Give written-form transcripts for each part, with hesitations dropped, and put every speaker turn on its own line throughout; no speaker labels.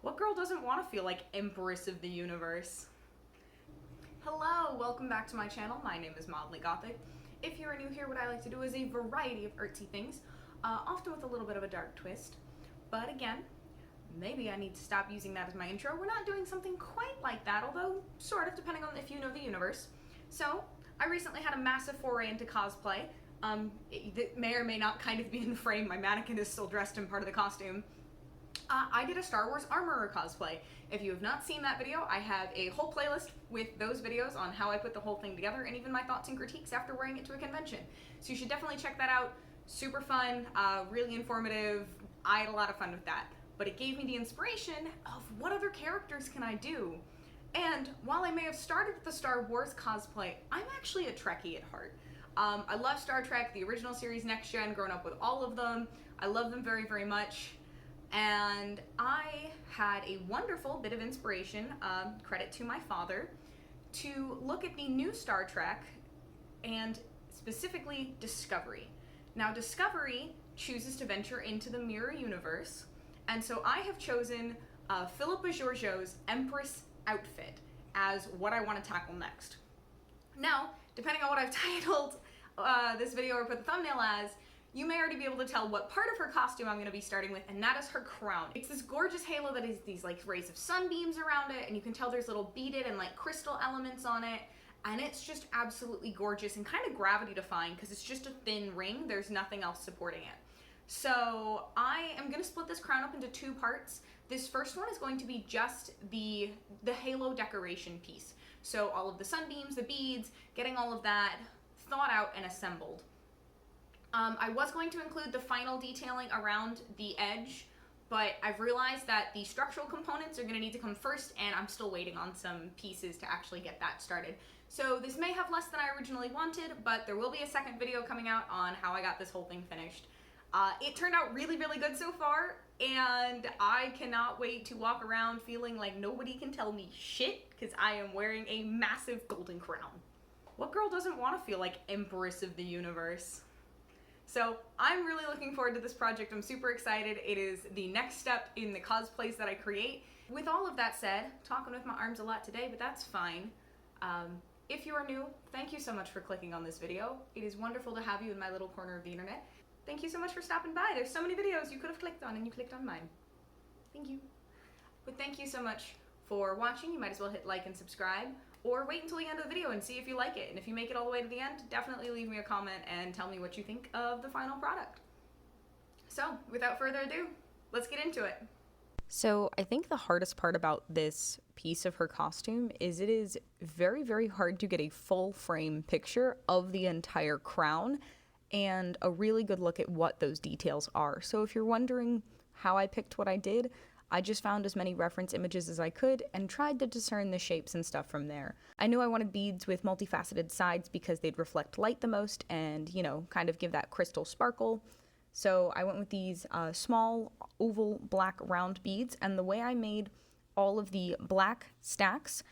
What girl doesn't want to feel like Empress of the universe? Hello, welcome back to my channel. My name is Mildly Gothic. If you are new here, what I like to do is a variety of artsy things, often with a little bit of a dark twist. But again, maybe I need to stop using that as my intro. We're not doing something quite like that, although sort of, depending on if you know the universe. So, I recently had a massive foray into cosplay. It may or may not kind of be in frame. My mannequin is still dressed in part of the costume. I did a Star Wars Armorer cosplay. If you have not seen that video, I have a whole playlist with those videos on how I put the whole thing together and even my thoughts and critiques after wearing it to a convention. So you should definitely check that out. Super fun, really informative. I had a lot of fun with that. But it gave me the inspiration of what other characters can I do? And while I may have started with the Star Wars cosplay, I'm actually a Trekkie at heart. I love Star Trek, the original series, Next Gen, grown up with all of them. I love them very, very much. And I had a wonderful bit of inspiration, credit to my father, to look at the new Star Trek and specifically Discovery. Now Discovery chooses to venture into the mirror universe, and so I have chosen Philippa Georgiou's Empress outfit as what I want to tackle next. Now, depending on what I've titled this video or put the thumbnail as, you may already be able to tell what part of her costume I'm going to be starting with, and that is her crown. It's this gorgeous halo that has these like rays of sunbeams around it, and you can tell there's little beaded and like crystal elements on it, and it's just absolutely gorgeous and kind of gravity defying because it's just a thin ring. There's nothing else supporting it. So I am going to split this crown up into two parts. This first one is going to be just the halo decoration piece. So all of the sunbeams, the beads, getting all of that thought out and assembled. I was going to include the final detailing around the edge, but I've realized that the structural components are going to need to come first, and I'm still waiting on some pieces to actually get that started. So this may have less than I originally wanted, but there will be a second video coming out on how I got this whole thing finished. It turned out really, really good so far, and I cannot wait to walk around feeling like nobody can tell me shit, because I am wearing a massive golden crown. What girl doesn't want to feel like Empress of the universe? So I'm really looking forward to this project. I'm super excited. It is the next step in the cosplays that I create. With all of that said, talking with my arms a lot today, but that's fine. If you are new, thank you so much for clicking on this video. It is wonderful to have you in my little corner of the internet. Thank you so much for stopping by. There's so many videos you could have clicked on and you clicked on mine. Thank you. But thank you so much for watching. You might as well hit like and subscribe, or wait until the end of the video and see if you like it. And if you make it all the way to the end, definitely leave me a comment and tell me what you think of the final product. So, without further ado, let's get into it.
So I think the hardest part about this piece of her costume is it is very, very hard to get a full frame picture of the entire crown and a really good look at what those details are. So if you're wondering how I picked what I did, I just found as many reference images as I could and tried to discern the shapes and stuff from there. I knew I wanted beads with multifaceted sides because they'd reflect light the most and, you know, kind of give that crystal sparkle. So I went with these small oval black round beads, and the way I made all of the black stacks,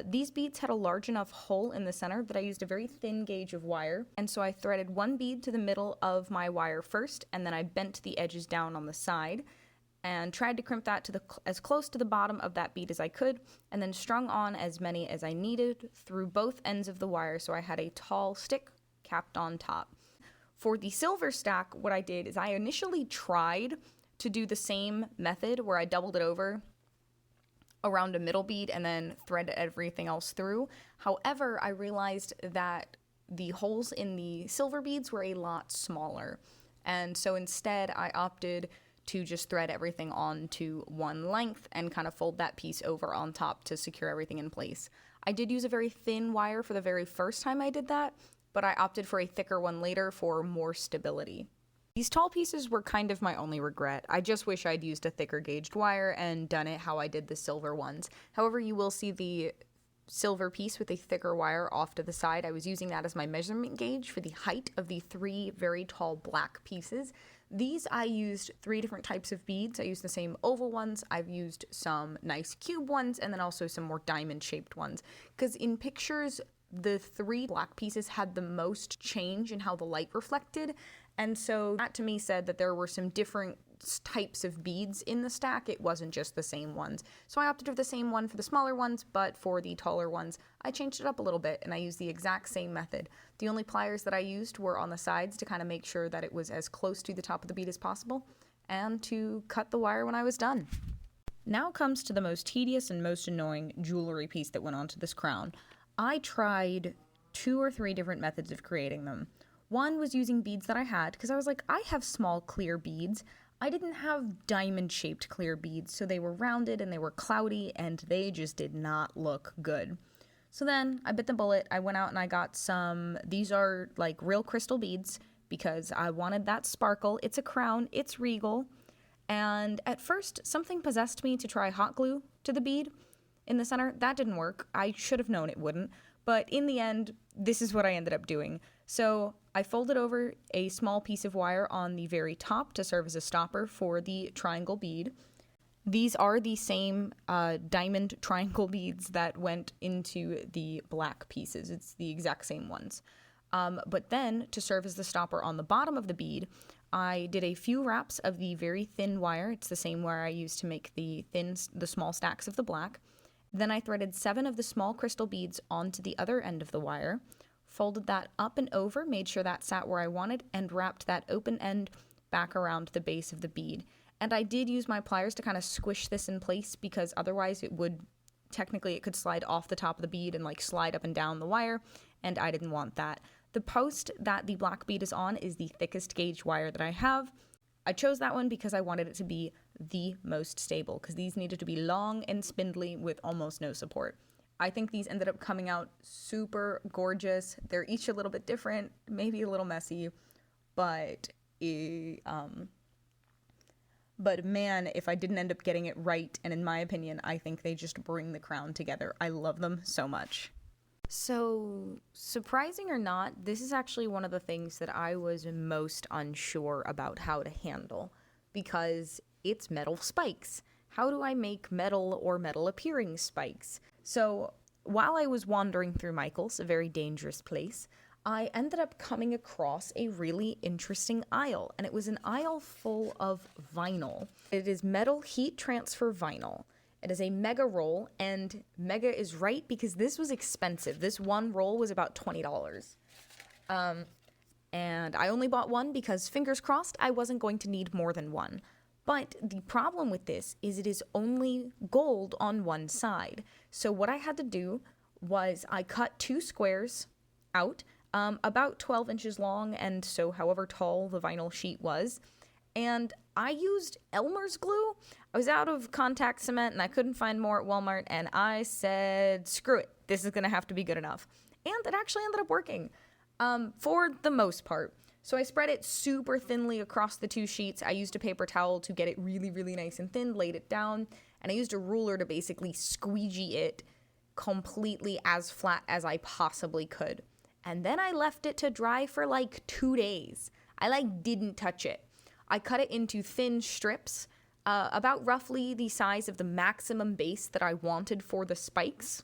these beads had a large enough hole in the center that I used a very thin gauge of wire, and so I threaded one bead to the middle of my wire first, and then I bent the edges down on the side and tried to crimp that to as close to the bottom of that bead as I could, and then strung on as many as I needed through both ends of the wire so I had a tall stick capped on top. For the silver stack, what I did is I initially tried to do the same method where I doubled it over around a middle bead and then thread everything else through. However, I realized that the holes in the silver beads were a lot smaller, and so instead I opted to just thread everything onto one length and kind of fold that piece over on top to secure everything in place. I did use a very thin wire for the very first time I did that, but I opted for a thicker one later for more stability. These tall pieces were kind of my only regret. I just wish I'd used a thicker gauged wire and done it how I did the silver ones. However, you will see the silver piece with a thicker wire off to the side. I was using that as my measurement gauge for the height of the three very tall black pieces. These I used 3 different types of beads. I used the same oval ones, I've used some nice cube ones, and then also some more diamond shaped ones. Because in pictures, the 3 black pieces had the most change in how the light reflected, and so that to me said that there were some different types of beads in the stack. It wasn't just the same ones. So I opted for the same one for the smaller ones, but for the taller ones, I changed it up a little bit and I used the exact same method. The only pliers that I used were on the sides to kind of make sure that it was as close to the top of the bead as possible and to cut the wire when I was done. Now comes to the most tedious and most annoying jewelry piece that went onto this crown. I tried 2 or 3 different methods of creating them. One was using beads that I had, because I was like, I have small clear beads. I didn't have diamond-shaped clear beads, so they were rounded and they were cloudy, and they just did not look good. So then I bit the bullet. I went out and I got some, these are like real crystal beads, because I wanted that sparkle. It's a crown, it's regal. And at first, something possessed me to try hot glue to the bead in the center. That didn't work. I should have known it wouldn't. But in the end, this is what I ended up doing. So I folded over a small piece of wire on the very top to serve as a stopper for the triangle bead. These are the same diamond triangle beads that went into the black pieces. It's the exact same ones. But then, to serve as the stopper on the bottom of the bead, I did a few wraps of the very thin wire. It's the same wire I used to make the small stacks of the black. Then I threaded 7 of the small crystal beads onto the other end of the wire, folded that up and over, made sure that sat where I wanted, and wrapped that open end back around the base of the bead. And I did use my pliers to kind of squish this in place, because otherwise it could slide off the top of the bead and like slide up and down the wire, and I didn't want that. The post that the black bead is on is the thickest gauge wire that I have. I chose that one because I wanted it to be the most stable, because these needed to be long and spindly with almost no support. I think these ended up coming out super gorgeous. They're each a little bit different, maybe a little messy, but man, if I didn't end up getting it right, and in my opinion, I think they just bring the crown together. I love them so much. So, surprising or not, this is actually one of the things that I was most unsure about how to handle, because it's metal spikes. How do I make metal or metal appearing spikes? So, while I was wandering through Michael's, a very dangerous place, I ended up coming across a really interesting aisle, and it was an aisle full of vinyl. It is metal heat transfer vinyl. It is a mega roll, and mega is right because this was expensive. This one roll was about $20. And I only bought one because, fingers crossed, I wasn't going to need more than one. But the problem with this is it is only gold on one side. So what I had to do was I cut 2 squares out, about 12 inches long, and so however tall the vinyl sheet was. And I used Elmer's glue. I was out of contact cement and I couldn't find more at Walmart, and I said, screw it, this is gonna have to be good enough. And it actually ended up working, for the most part. So I spread it super thinly across the 2 sheets. I used a paper towel to get it really, really nice and thin, laid it down, and I used a ruler to basically squeegee it completely as flat as I possibly could. And then I left it to dry for like 2 days. I didn't touch it. I cut it into thin strips, about roughly the size of the maximum base that I wanted for the spikes.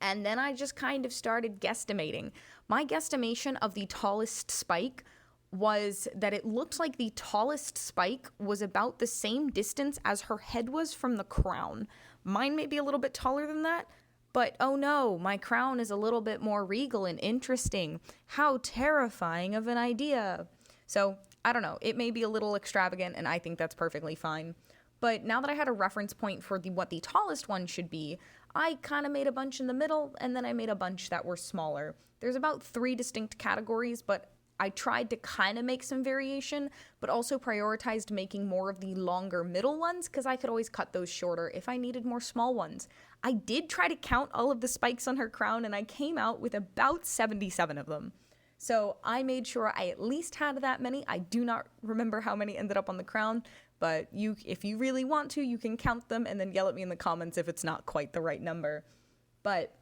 And then I just kind of started guesstimating. My guesstimation of the tallest spike was that it looked like the tallest spike was about the same distance as her head was from the crown. Mine may be a little bit taller than that, but oh no, my crown is a little bit more regal and interesting. How terrifying of an idea. So, I don't know, it may be a little extravagant, and I think that's perfectly fine. But now that I had a reference point for what the tallest one should be, I kind of made a bunch in the middle, and then I made a bunch that were smaller. There's about 3 distinct categories, but I tried to kind of make some variation, but also prioritized making more of the longer middle ones, because I could always cut those shorter if I needed more small ones. I did try to count all of the spikes on her crown, and I came out with about 77 of them. So I made sure I at least had that many. I do not remember how many ended up on the crown, but if you really want to, you can count them and then yell at me in the comments if it's not quite the right number. But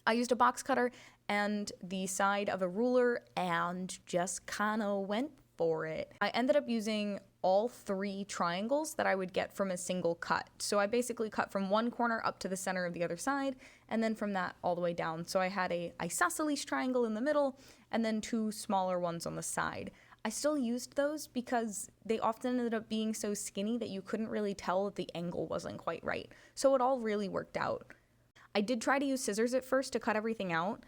I used a box cutter and the side of a ruler and just kind of went for it. I ended up using all 3 triangles that I would get from a single cut. So I basically cut from one corner up to the center of the other side, and then from that all the way down. So I had a isosceles triangle in the middle, and then 2 smaller ones on the side. I still used those because they often ended up being so skinny that you couldn't really tell that the angle wasn't quite right. So it all really worked out. I did try to use scissors at first to cut everything out.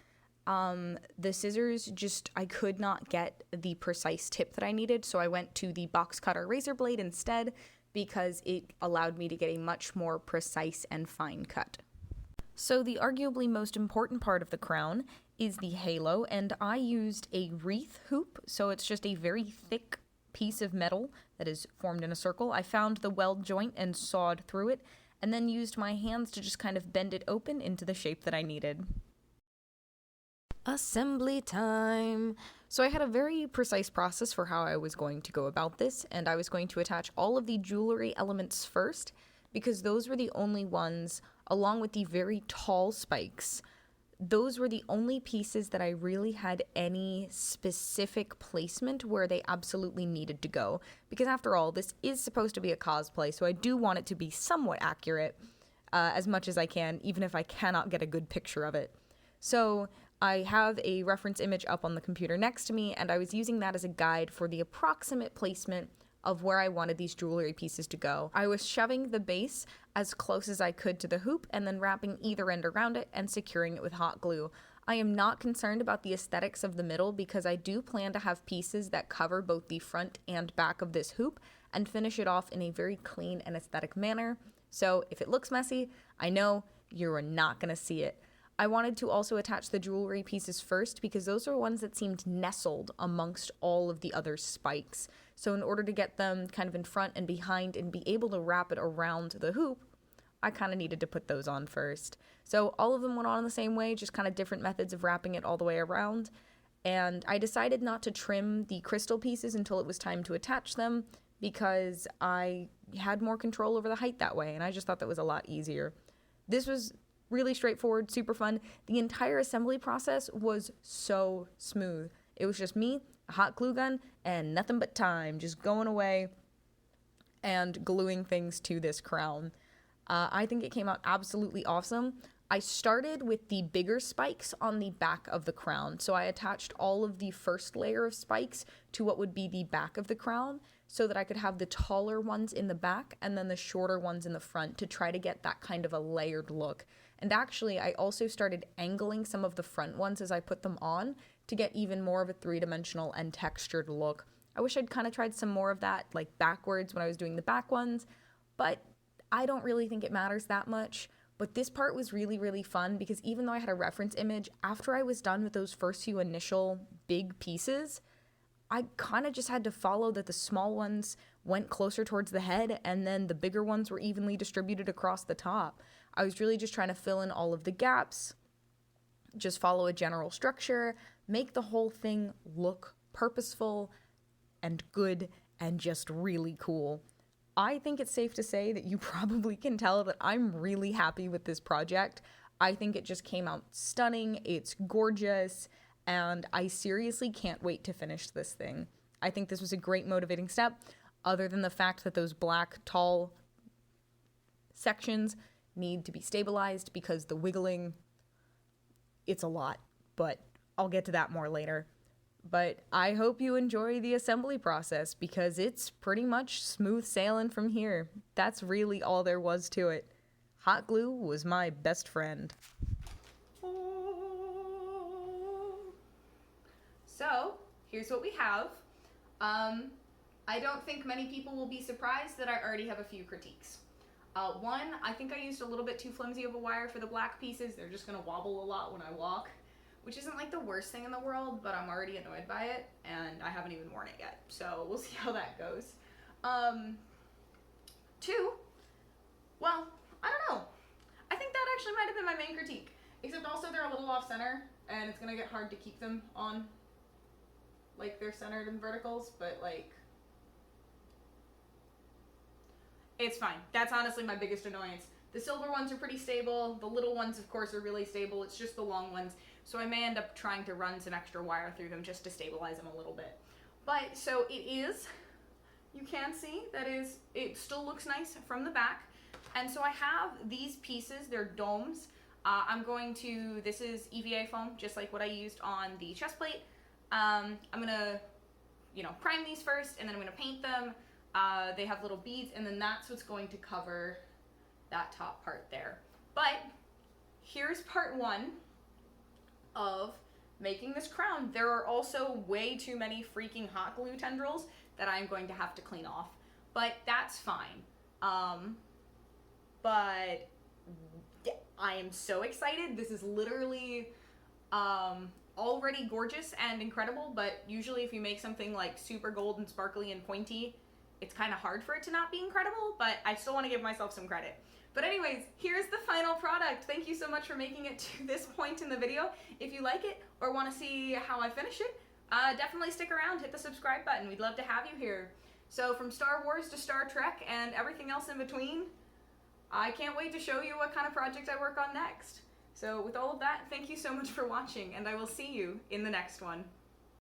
The scissors I could not get the precise tip that I needed, so I went to the box cutter razor blade instead because it allowed me to get a much more precise and fine cut. So the arguably most important part of the crown is the halo, and I used a wreath hoop, so it's just a very thick piece of metal that is formed in a circle. I found the weld joint and sawed through it, and then used my hands to just kind of bend it open into the shape that I needed. Assembly time! So I had a very precise process for how I was going to go about this, and I was going to attach all of the jewelry elements first, because those were the only ones, along with the very tall spikes, those were the only pieces that I really had any specific placement where they absolutely needed to go. Because after all, this is supposed to be a cosplay, so I do want it to be somewhat accurate as much as I can, even if I cannot get a good picture of it. So I have a reference image up on the computer next to me, and I was using that as a guide for the approximate placement of where I wanted these jewelry pieces to go. I was shoving the base as close as I could to the hoop and then wrapping either end around it and securing it with hot glue. I am not concerned about the aesthetics of the middle because I do plan to have pieces that cover both the front and back of this hoop and finish it off in a very clean and aesthetic manner. So if it looks messy, I know you're not gonna see it. I wanted to also attach the jewelry pieces first because those are ones that seemed nestled amongst all of the other spikes. So in order to get them kind of in front and behind and be able to wrap it around the hoop, I kind of needed to put those on first. So all of them went on the same way, just kind of different methods of wrapping it all the way around. And I decided not to trim the crystal pieces until it was time to attach them because I had more control over the height that way, and I just thought that was a lot easier. This was really straightforward, super fun. The entire assembly process was so smooth. It was just me, a hot glue gun, and nothing but time, just going away and gluing things to this crown. I think it came out absolutely awesome. I started with the bigger spikes on the back of the crown. So I attached all of the first layer of spikes to what would be the back of the crown so that I could have the taller ones in the back and then the shorter ones in the front to try to get that kind of a layered look. And actually, I also started angling some of the front ones as I put them on to get even more of a three-dimensional and textured look. I wish I'd kind of tried some more of that, like backwards when I was doing the back ones, but I don't really think it matters that much. But this part was really, really fun because even though I had a reference image, after I was done with those first few initial big pieces, I kind of just had to follow that the small ones went closer towards the head and then the bigger ones were evenly distributed across the top. I was really just trying to fill in all of the gaps, just follow a general structure, make the whole thing look purposeful and good and just really cool. I think it's safe to say that you probably can tell that I'm really happy with this project. I think it just came out stunning, it's gorgeous, and I seriously can't wait to finish this thing. I think this was a great motivating step, other than the fact that those black, tall sections need to be stabilized because the wiggling, it's a lot, but I'll get to that more later. But I hope you enjoy the assembly process because it's pretty much smooth sailing from here. That's really all there was to it. Hot glue was my best friend.
So, here's what we have. I don't think many people will be surprised that I already have a few critiques. One, I think I used a little bit too flimsy of a wire for the black pieces. They're just gonna wobble a lot when I walk, which isn't like the worst thing in the world, but I'm already annoyed by it, and I haven't even worn it yet, so we'll see how that goes. Two, well, I don't know. I think that actually might have been my main critique, except also they're a little off center, and it's gonna get hard to keep them on, like they're centered in verticals, but like, it's fine. That's honestly my biggest annoyance. The silver ones are pretty stable. The little ones, of course, are really stable. It's just the long ones. So I may end up trying to run some extra wire through them just to stabilize them a little bit. But, so it is, you can see, it still looks nice from the back. And so I have these pieces, they're domes. This is EVA foam, just like what I used on the chest plate. I'm gonna prime these first, and then I'm gonna paint them. They have little beads, and then that's what's going to cover that top part there. But here's part one of making this crown. There are also way too many freaking hot glue tendrils that I'm going to have to clean off, but that's fine. But yeah, I am so excited. This is literally already gorgeous and incredible, but usually if you make something like super gold and sparkly and pointy, it's kind of hard for it to not be incredible, but I still want to give myself some credit. But anyways, here's the final product. Thank you so much for making it to this point in the video. If you like it or want to see how I finish it, definitely stick around, hit the subscribe button. We'd love to have you here. So from Star Wars to Star Trek and everything else in between, I can't wait to show you what kind of project I work on next. So with all of that, thank you so much for watching, and I will see you in the next one.